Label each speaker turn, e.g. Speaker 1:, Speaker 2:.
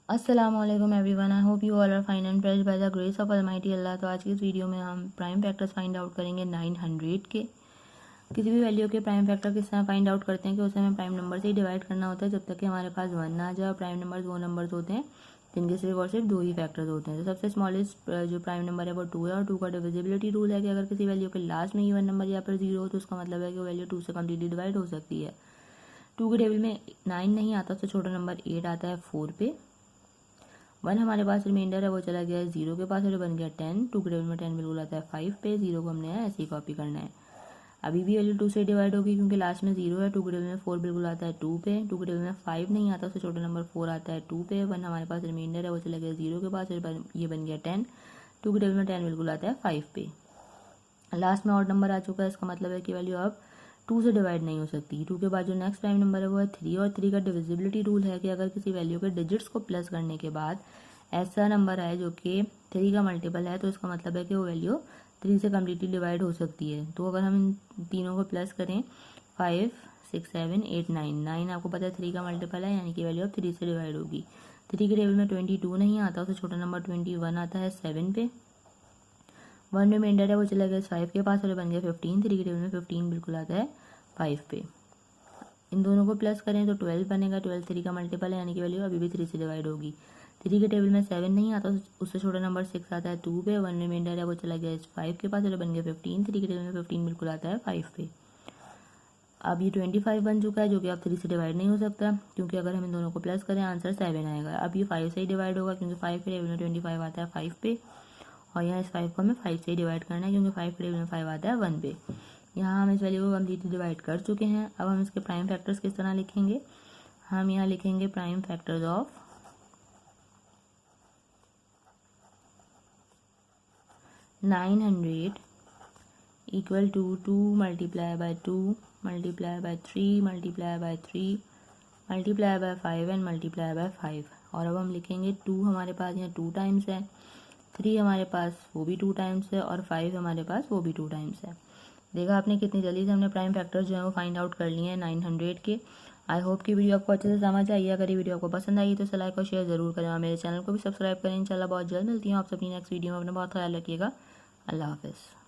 Speaker 1: अस्सलाम वालेकुम everyone, I hope you all are fine and blessed by the grace of almighty Allah. तो आज की इस वीडियो में हम प्राइम फैक्टर्स फाइंड आउट करेंगे 900 के। किसी भी वैल्यू के प्राइम फैक्टर किस तरह फाइंड आउट करते हैं कि उसे हमें प्राइम नंबर से ही डिवाइड करना होता है जब तक कि हमारे पास 1 ना आ जाए। और प्राइम नंबर्स वो नंबर्स होते हैं जिनके सिर्फ और सिर्फ 2 ही फैक्टर्स होते हैं। तो सबसे स्मॉलेस्ट जो प्राइम नंबर है वो 2 है, और 2 का डिविजिबिलिटी रूल है कि अगर किसी वैल्यू के लास्ट में इवन नंबर या फिर 0 हो तो उसका मतलब है कि वो वैल्यू 2 से कम्प्लीटली डिवाइड हो सकती है। 2 के टेबल में 9 नहीं आता, उससे छोटा नंबर 8 आता है 4 पे। 1 हमारे पास रिमाइंडर है, वो चला गया है 0 के पास और बन गया 10। 2 के टेबल में 10 बिल्कुल आता है 5 पे। 0 को हमने ऐसे ही कॉपी करना है। अभी भी वैल्यू 2 से डिवाइड होगी क्योंकि लास्ट में 0 है। 2 के टेबल में 4 बिल्कुल आता है 2 पे। 2 के टेबल में 5 नहीं आता, उससे छोटा नंबर 4 आता है 2 पे। 1 हमारे पास रिमाइंडर है, वो चला गया 0 के पास और ये बन गया 10। 2 के टेबल में 10 बिल्कुल आता है 5 पे। लास्ट में ऑड नंबर आ चुका है, इसका मतलब है कि वैल्यू अब 2 से डिवाइड नहीं हो सकती। 2 के बाद जो नेक्स्ट प्राइम नंबर है वो है 3, और 3 का डिविजिबिलिटी रूल है कि अगर किसी वैल्यू के डिजिट्स को प्लस करने के बाद ऐसा नंबर आए जो कि 3 का मल्टीपल है तो इसका मतलब है कि वो वैल्यू 3 से कम्प्लीटली डिवाइड हो सकती है। तो अगर हम इन तीनों को प्लस करें 5, 6, 7, 8, 9, 9 आपको पता है 3 का मल्टीपल है, यानी कि वैल्यू अब 3 से डिवाइड होगी। 3 के टेबल में 22 नहीं आता, उससे छोटा नंबर 21 आता है 7 पे। 1 रिमाइंडर है, वो चला गया 5 के पास और बन गया 15। 3 के टेबल में 15 बिल्कुल आता है 5 पे। इन दोनों को प्लस करें तो 12 बनेगा। 12 3 का मल्टीपल है, यानी कि वैल्यू अभी भी 3 से डिवाइड होगी। 3 के टेबल में 7 नहीं आता, उससे छोटा नंबर 6 आता है 2 पे। 1 रिमाइंडर है, वो चला गया 5 के पास और बन गया 15। 3 के टेबल में 15 बिल्कुल आता है 5 पे। अब ये 25 बन चुका है जो कि अब 3 से डिवाइड नहीं हो सकता, क्योंकि अगर हम इन दोनों को प्लस करें आंसर 7 आएगा। अब ये 5 से ही डिवाइड होगा क्योंकि 5 के टेबल में 25 आता है 5 पे, और यहाँ इस 5 को हमें 5 से ही डिवाइड करना है क्योंकि 5 के टेबल में 5 आता है 1 पे। यहाँ हम इस वैल्यू को कम्प्लीटली डिवाइड कर चुके हैं। अब हम इसके प्राइम फैक्टर्स किस तरह लिखेंगे, हम यहाँ लिखेंगे prime factors of 900 equal to 2 multiply by 2 multiply by 3 multiply by 3 multiply by 5 and multiply by 5। और अब हम लिखेंगे 2 हमारे पास यहाँ 2 टाइम्स है, 3 हमारे पास वो भी 2 टाइम्स है, और 5 हमारे पास वो भी 2 टाइम्स है। देखा आपने कितनी जल्दी से हमने प्राइम फैक्टर्स जो है वो फाइंड आउट कर लिए हैं 900 के। आई होप कि वीडियो आपको अच्छे से समझ आई है। अगर ये वीडियो आपको पसंद आई तो इसे लाइक और शेयर जरूर करें, और मेरे चैनल को भी सब्सक्राइब करें। इंशाल्लाह बहुत जल्द मिलती हूँ आप सबकी नेक्स्ट वीडियो में। अपना बहुत ख्याल रखिएगा। अल्लाह हाफिज़।